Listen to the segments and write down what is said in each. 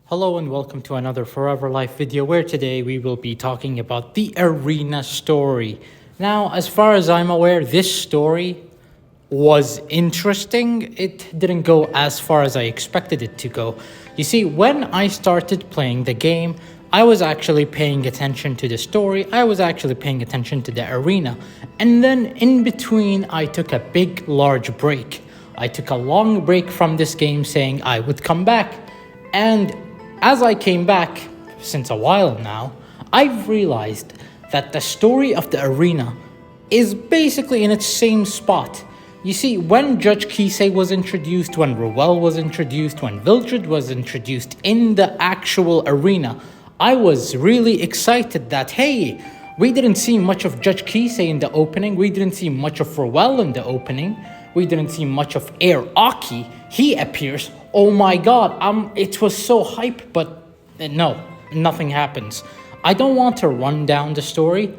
Hello and welcome to another Forever Life video where today we will be talking about the Arena story. Now, as far as I'm aware, this story was interesting. It didn't go as far as I expected it to go. You see, when I started playing the game, I was actually paying attention to the story. I was actually paying attention to the arena. And then in between, I took a large break. I took a long break from this game saying I would come back. And as I came back, since a while now, I've realized that the story of the arena is basically in its same spot. You see, when Judge Kisei was introduced, when Ruel was introduced, when Vildred was introduced in the actual arena, I was really excited that, hey, we didn't see much of Judge Kisei in the opening, we didn't see much of Ruel in the opening, we didn't see much of Air Aki. He appears. Oh my god, it was so hype, but no, nothing happens. I don't want to run down the story,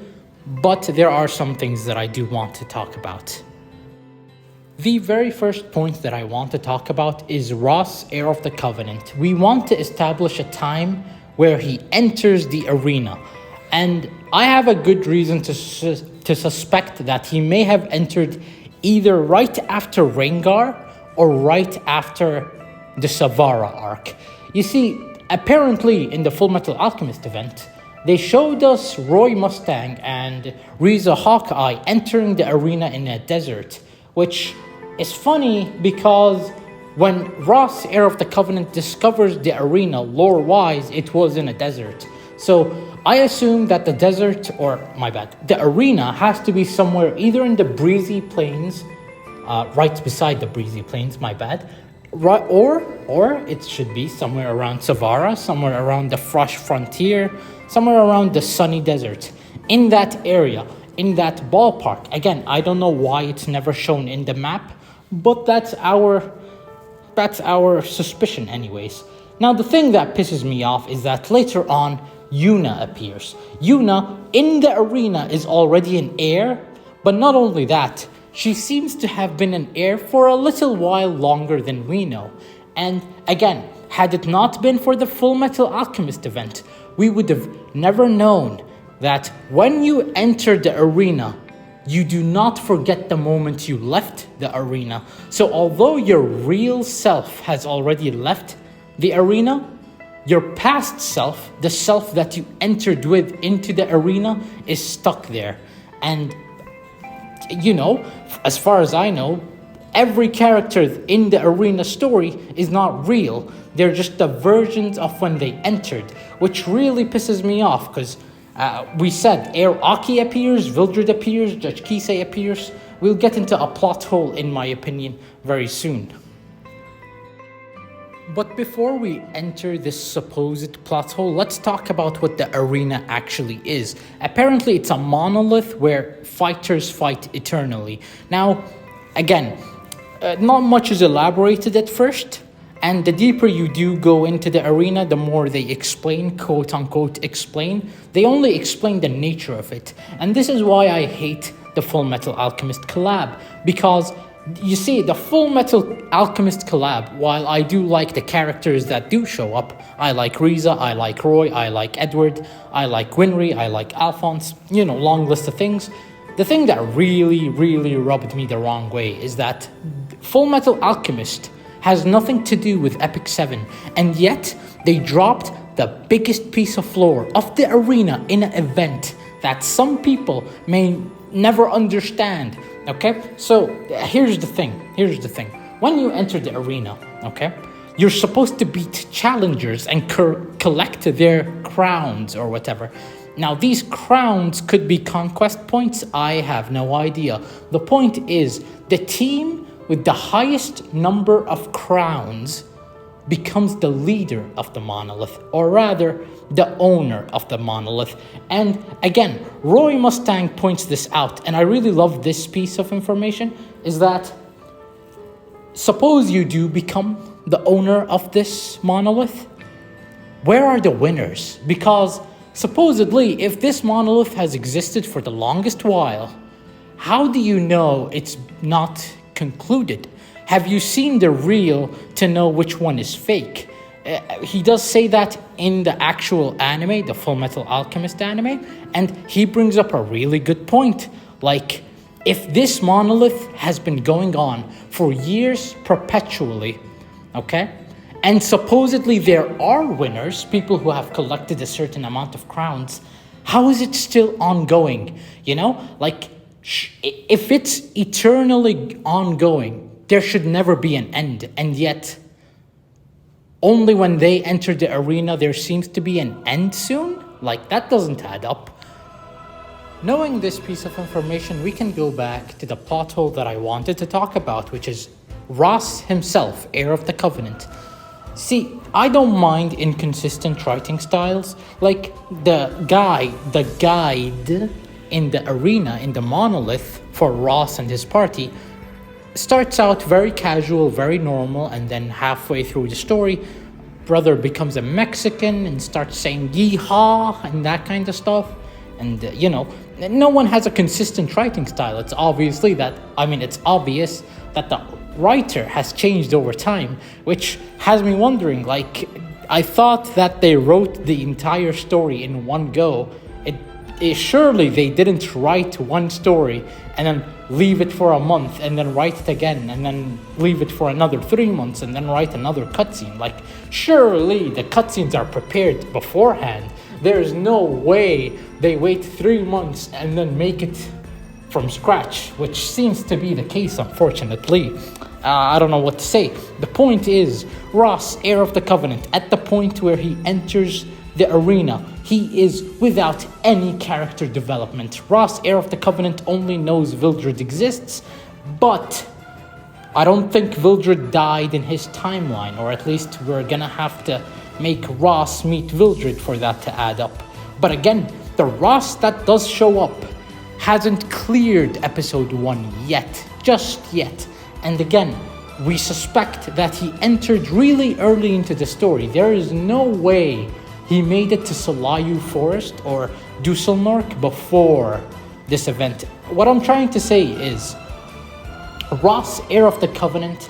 but there are some things that I do want to talk about. The very first point that I want to talk about is Ross, Heir of the Covenant. We want to establish a time where he enters the arena, and I have a good reason to suspect that he may have entered either right after Rengar or right after the Savara arc. You see, apparently in the Full Metal Alchemist event, they showed us Roy Mustang and Riza Hawkeye entering the arena in a desert, which is funny because when Ross, Heir of the Covenant, discovers the arena lore-wise, it was in a desert. So I assume that the arena has to be somewhere either in the Breezy Plains, right beside the Breezy Plains, right, or it should be somewhere around Savara, somewhere around the Frosh Frontier, somewhere around the Sunny Desert, in that area, in that ballpark. Again, I don't know why it's never shown in the map, but that's our suspicion anyways. Now, the thing that pisses me off is that later on, Yuna appears. Yuna, in the arena, is already an heir, but not only that, she seems to have been an heir for a little while longer than we know. And again, had it not been for the Full Metal Alchemist event, we would have never known that when you enter the arena, you do not forget the moment you left the arena. So although your real self has already left the arena, your past self, the self that you entered with into the arena, is stuck there. And you know, as far as I know, every character in the arena story is not real. They're just the versions of when they entered, which really pisses me off because we said Air Aki appears, Vildred appears, Judge Kisei appears. We'll get into a plot hole, in my opinion, very soon. But before we enter this supposed plot hole, let's talk about what the arena actually is. Apparently, it's a monolith where fighters fight eternally. Now, again, not much is elaborated at first, and the deeper you do go into the arena, the more they explain, quote-unquote explain. They only explain the nature of it. And this is why I hate the Full Metal Alchemist collab, because you see, the Full Metal Alchemist collab, while I do like the characters that do show up, I like Riza, I like Roy, I like Edward, I like Gwynry, I like Alphonse, long list of things. The thing that really, really rubbed me the wrong way is that Full Metal Alchemist has nothing to do with Epic 7, and yet they dropped the biggest piece of lore of the arena in an event that some people may never understand. Okay, so here's the thing. When you enter the arena, okay, you're supposed to beat challengers and collect their crowns or whatever. Now, these crowns could be conquest points. I have no idea. The point is, the team with the highest number of crowns becomes the leader of the monolith, or rather, the owner of the monolith. And again, Roy Mustang points this out, and I really love this piece of information, is that suppose you do become the owner of this monolith, where are the winners? Because supposedly, if this monolith has existed for the longest while, how do you know it's not concluded? Have you seen the real to know which one is fake? He does say that in the actual anime, the Full Metal Alchemist anime, and he brings up a really good point. Like, if this monolith has been going on for years perpetually, okay, and supposedly there are winners, people who have collected a certain amount of crowns, how is it still ongoing? You know, like, if it's eternally ongoing, there should never be an end, and yet only when they enter the arena there seems to be an end soon? Like, that doesn't add up. Knowing this piece of information, we can go back to the plot hole that I wanted to talk about, which is Ross himself, heir of the Covenant. See, I don't mind inconsistent writing styles. Like, the guide in the arena, in the monolith for Ross and his party, starts out very casual, very normal, and then halfway through the story, brother becomes a Mexican and starts saying yeehaw and that kind of stuff. And no one has a consistent writing style. It's obvious that the writer has changed over time, which has me wondering, like, I thought that they wrote the entire story in one go. Surely they didn't write one story and then leave it for a month and then write it again and then leave it for another 3 months and then write another cutscene. Like, surely the cutscenes are prepared beforehand. There's no way they wait 3 months and then make it from scratch, which seems to be the case, unfortunately. I don't know what to say. The point is, Ross, heir of the Covenant, at the point where he enters the arena, he is without any character development. Ross, heir of the Covenant, only knows Vildred exists, but I don't think Vildred died in his timeline, or at least we're gonna have to make Ross meet Vildred for that to add up. But again, the Ross that does show up hasn't cleared episode 1 yet, just yet. And again, we suspect that he entered really early into the story. There is no way he made it to Solayu Forest or Dusselmark before this event. What I'm trying to say is, Ross, heir of the Covenant,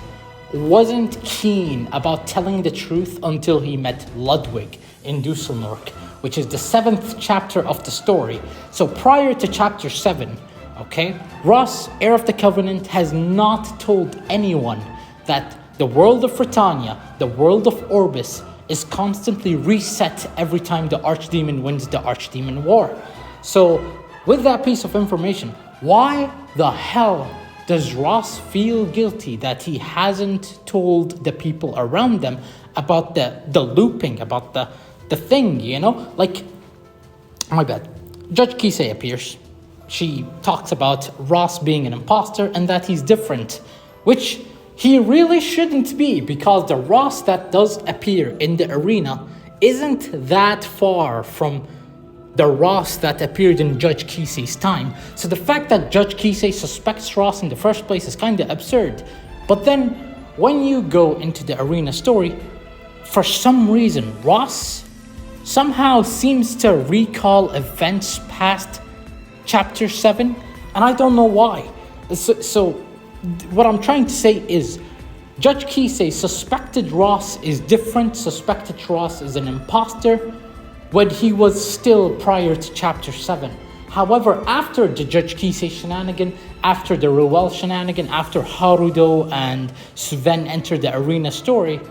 wasn't keen about telling the truth until he met Ludwig in Dusselmark, which is the 7th chapter of the story. So prior to chapter 7, okay, Ross, heir of the Covenant, has not told anyone that the world of Fritania, the world of Orbis, is constantly reset every time the Archdemon wins the Archdemon War. So with that piece of information, why the hell does Ross feel guilty that he hasn't told the people around them about the looping, about the thing, Like, my bad. Judge Kisei appears. She talks about Ross being an imposter and that he's different, which he really shouldn't be, because the Ross that does appear in the arena isn't that far from the Ross that appeared in Judge Kisei's time. So the fact that Judge Kisei suspects Ross in the first place is kind of absurd. But then, when you go into the arena story, for some reason, Ross somehow seems to recall events past chapter 7, and I don't know why. So what I'm trying to say is, Judge Kisei suspected Ross is different, suspected Ross is an imposter, when he was still prior to chapter 7. However, after the Judge Kisei shenanigan, after the Ruel shenanigan, after Harudo and Sven enter the arena story,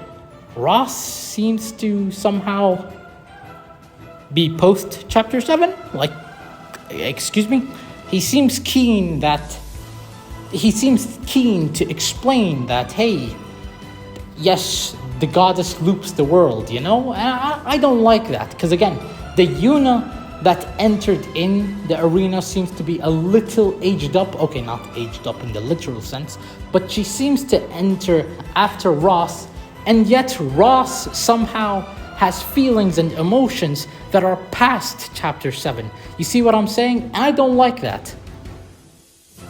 Ross seems to somehow be post chapter 7? Like, excuse me? He seems keen to explain that, hey, yes, the goddess loops the world, I don't like that, because again, the Yuna that entered in the arena seems to be a little aged up. Okay, not aged up in the literal sense, but she seems to enter after Ross, and yet Ross somehow has feelings and emotions that are past chapter 7. You see what I'm saying? I don't like that.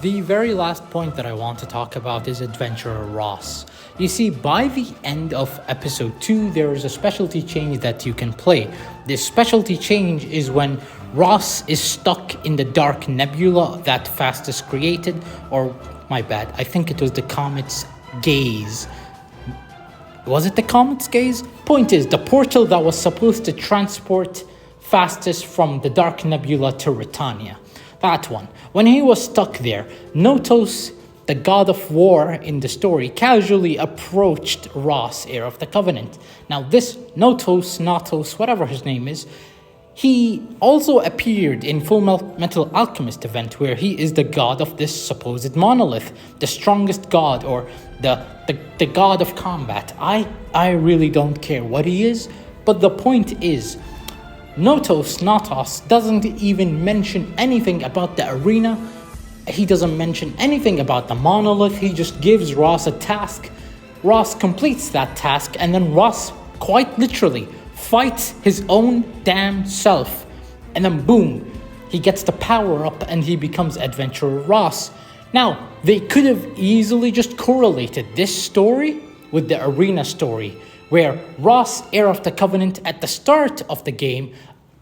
The very last point that I want to talk about is Adventurer Ross. You see, by the end of episode 2, there is a specialty change that you can play. This specialty change is when Ross is stuck in the dark nebula that Fastus created, or my bad, I think it was the comet's gaze. Was it the comet's gaze? Point is, the portal that was supposed to transport Phastos from the Dark Nebula to Britannia. That one. When he was stuck there, Notos, the god of war in the story, casually approached Ross, heir of the Covenant. Now this Notos, whatever his name is, he also appeared in Full Metal Alchemist event, where he is the god of this supposed monolith, the strongest god, or the god of combat. I really don't care what he is, but the point is, Notos doesn't even mention anything about the arena. He doesn't mention anything about the monolith. He just gives Ross a task. Ross completes that task, and then Ross quite literally fights his own damn self. And then boom, he gets the power up and he becomes Adventurer Ross. Now, they could have easily just correlated this story with the arena story, where Ross, heir of the Covenant, at the start of the game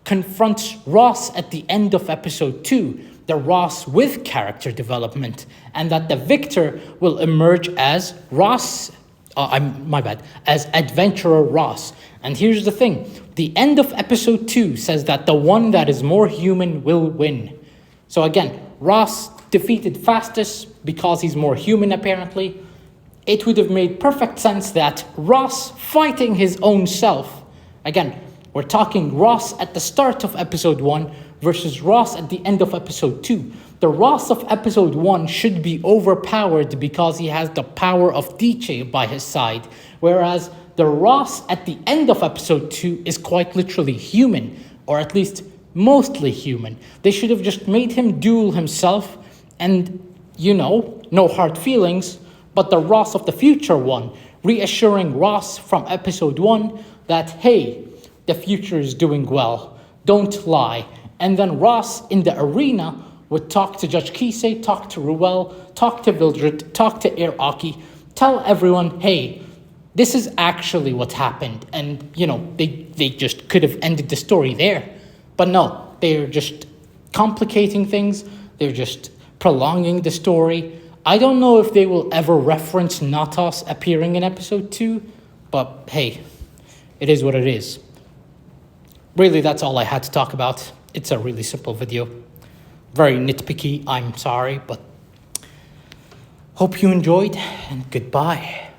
confronts Ross at the end of episode 2, the Ross with character development, and that the victor will emerge as Ross, as Adventurer Ross. And here's the thing, the end of episode 2 says that the one that is more human will win. So again, Ross defeated Phastos because he's more human apparently. It would have made perfect sense that Ross fighting his own self, again, we're talking Ross at the start of episode 1 versus Ross at the end of episode 2. The Ross of episode 1 should be overpowered because he has the power of DJ by his side, whereas the Ross at the end of episode 2 is quite literally human, or at least mostly human. They should have just made him duel himself and, no hard feelings, but the Ross of the future one, reassuring Ross from episode 1 that, hey, the future is doing well, don't lie. And then Ross in the arena would talk to Judge Kisei, talk to Ruel, talk to Vildred, talk to Heir Aki, tell everyone, hey, this is actually what happened. And, they just could have ended the story there. But no, they're just complicating things. They're just prolonging the story. I don't know if they will ever reference Natos appearing in episode 2, but hey, it is what it is. Really, that's all I had to talk about. It's a really simple video. Very nitpicky, I'm sorry, but hope you enjoyed, and goodbye.